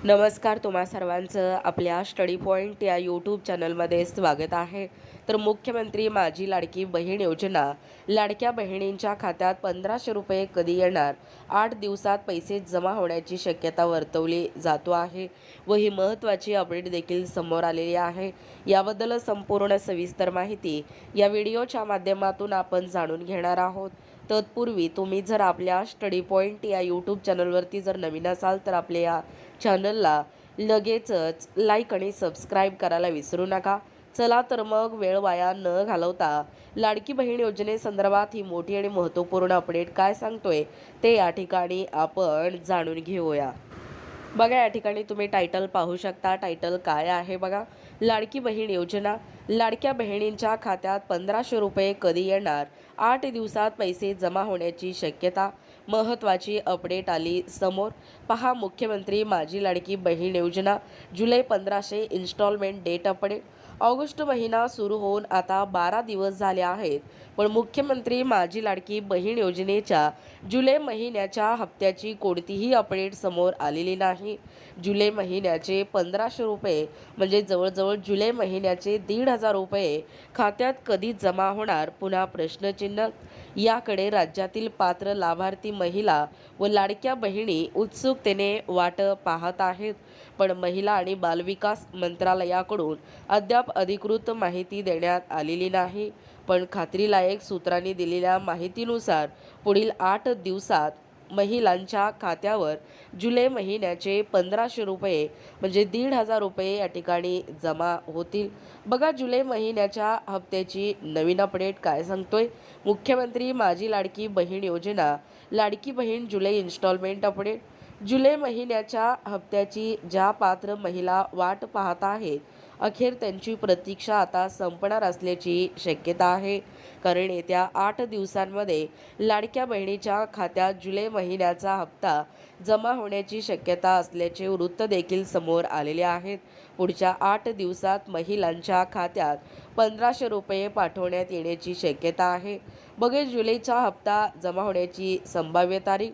नमस्कार, तुम्हा सर्वांचं आपल्या स्टडी पॉईंट या यूट्यूब चॅनलमध्ये स्वागत आहे. तर मुख्यमंत्री माझी लाडकी बहीण योजना, लाडक्या बहिणींच्या खात्यात 1500 रुपये कधी येणार? 8 दिवसात पैसे जमा होण्याची शक्यता वर्तवली जातो आहे व ही महत्त्वाची अपडेट देखील समोर आलेली आहे. याबद्दल संपूर्ण सविस्तर माहिती या व्हिडिओच्या माध्यमातून आपण जाणून घेणार आहोत. तत्पूर्वी तुम्ही जर आपल्या स्टडी पॉईंट या यूट्यूब चॅनलवरती जर नवीन असाल तर आपल्या या चॅनलला लगेचच लाईक आणि सबस्क्राईब करायला विसरू नका. चला तर मग वेळ वाया न घालवता लाडकी बहीण योजनेसंदर्भात ही मोठी आणि महत्त्वपूर्ण अपडेट काय सांगतोय ते या ठिकाणी आपण जाणून घेऊया. बघा, या ठिकाणी तुम्ही टायटल पाहू शकता. टायटल काय आहे बघा, लाडकी बहीण योजना, लाडक्या बहिणींच्या खात्यात 1500 रुपये कधी येणार? 8 दिवसात पैसे जमा होण्याची शक्यता. महत्त्वाची अपडेट आली समोर. पहा, मुख्यमंत्री माझी लाडकी बहीण योजना जुलै 1500 इन्स्टॉलमेंट डेट अपडेट. ऑगस्ट महिना सुरू होऊन आता 12 दिवस झाले आहेत, पण मुख्यमंत्री माझी लाडकी बहीण योजनेच्या जुलै महिन्याच्या हप्त्याची कोणतीही अपडेट समोर आलेली नाही. जुलै महिन्याचे 1500 रुपये म्हणजे जवळजवळ जुलै महिन्याचे 1500 रुपये खात्यात कधी जमा होणार? पुन्हा प्रश्नचिन्ह. याकडे राज्यातील पात्र लाभार्थी महिला व लाडक्या बहिणी उत्सुकतेने वाट पाहत आहेत, पण महिला आणि बालविकास मंत्रालयाकडून अद्याप अधिकृत माहिती देण्यात आलेली नाही. पण खात्रीलायक सूत्रांनी दिलेल्या माहितीनुसार पुढील 8 दिवसात महिलांच्या खात्यावर जुलै महिन्याचे 1500 रुपये म्हणजे 1500 रुपये या ठिकाणी जमा होतील. बघा, जुलै महिन्याच्या हप्त्याची नवीन अपडेट काय सांगतोय. मुख्यमंत्री माझी लाडकी बहीण योजना, लाडकी बहीण जुलै इन्स्टॉलमेंट अपडेट. जुलै महिन्याच्या हप्त्याची ज्या पात्र महिला वाट पाहत आहेत, अखेर त्यांची प्रतीक्षा आता संपणार असल्याची शक्यता आहे. कारण येत्या 8 दिवसांमध्ये लाडक्या बहिणीच्या खात्यात जुलै महिन्याचा हप्ता जमा होण्याची शक्यता असल्याचे वृत्त देखील समोर आलेले आहेत. पुढच्या 8 दिवसात महिलांच्या खात्यात 1500 रुपये पाठवण्यात येण्याची शक्यता आहे. बघे, जुलैचा हप्ता जमा होण्याची संभाव्य तारीख.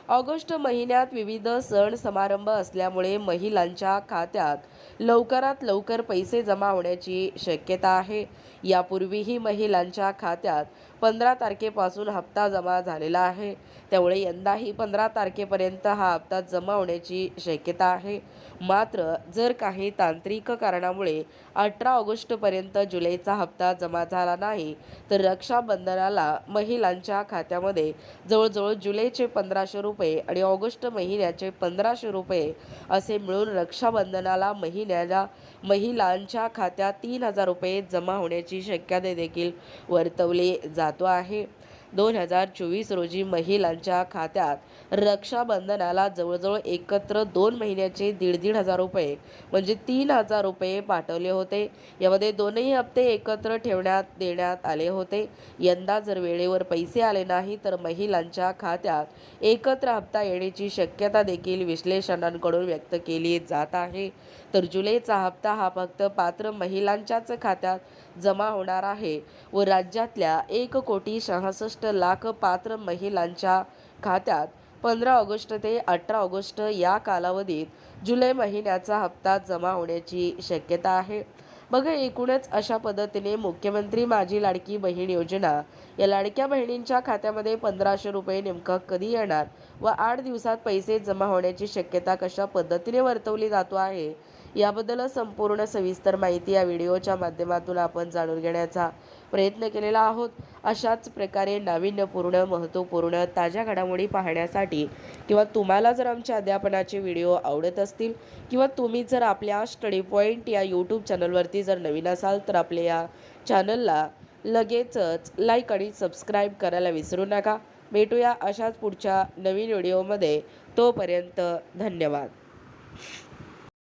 ऑगस्ट महिन्यात विविध सण समारंभ असल्यामुळे महिलांच्या खात्यात लवकरात लवकर पैसे जमा होण्याची शक्यता आहे. यापूर्वीही महिलांच्या खात्यात 15 तारखेपासून हप्ता जमा झालेला आहे, त्यामुळे यंदाही 15 तारखेपर्यंत हा हप्ता जमा होण्याची शक्यता आहे. मात्र जर काही तांत्रिक कारणामुळे 18 ऑगस्टपर्यंत जुलैचा हप्ता जमा झाला नाही, तर रक्षाबंधनाला महिलांच्या खात्यामध्ये जवळजवळ जुलैचे 1500 रुपये आणि ऑगस्ट महिन्याचे 1500 रुपये असे मिळून रक्षाबंधनाला महिलांच्या खात्यात 3000 रुपये जमा होण्याची शक्यता देखील वर्तवली जातो आहे. 2024 रोजी महिलांच्या खात्यात रक्षाबंधनाला जवळजवळ एकत्र 2 महिन्याचे 1500 रुपये म्हणजे 3000 रुपये पाठवले होते. यामध्ये दोनही हप्ते एकत्र देण्यात आले होते. यंदा जर वेळेवर पैसे आले नाही तर महिलांच्या खात्यात एकत्र हप्ता येण्याची शक्यता देखील विश्लेषकांकडून व्यक्त केली जात आहे. तर जुलैचा हप्ता हा फक्त पात्र महिलांच्याच खात्यात जमा होणार आहे व राज्यातल्या 1,66,00,000 पात्र महिलांच्या खात्यात 15 ऑगस्ट ते 18 ऑगस्ट या कालावधीत जुलै महिन्याचा हप्ता जमा होण्याची शक्यता आहे. बघा, एकूणच अशा पद्धतीने मुख्यमंत्री माझी लाडकी बहीण योजना या लाडक्या बहिणींच्या खात्यामध्ये 1500 रुपये नेमकं कधी येणार व 8 दिवसात पैसे जमा होण्याची शक्यता कशा पद्धतीने वर्तवली जातो आहे, याबद्दल संपूर्ण सविस्तर माहिती या व्हिडिओच्या माध्यमातून आपण जाणून घेण्याचा प्रयत्न केलेला आहोत. अशाच प्रकारे नाविन्यपूर्ण, महत्त्वपूर्ण, ताज्या घडामोडी पाहण्यासाठी किंवा तुम्हाला जर आमचे अध्यापनाचे व्हिडिओ आवडत असतील किंवा तुम्ही जर आपल्या स्टडी पॉईंट या यूट्यूब चॅनलवरती जर नवीन असाल तर आपल्या या चॅनलला लगेचच लाईक आणि सबस्क्राईब करायला विसरू नका. भेटूया अशाच पुढच्या नवीन व्हिडिओमध्ये. तोपर्यंत धन्यवाद.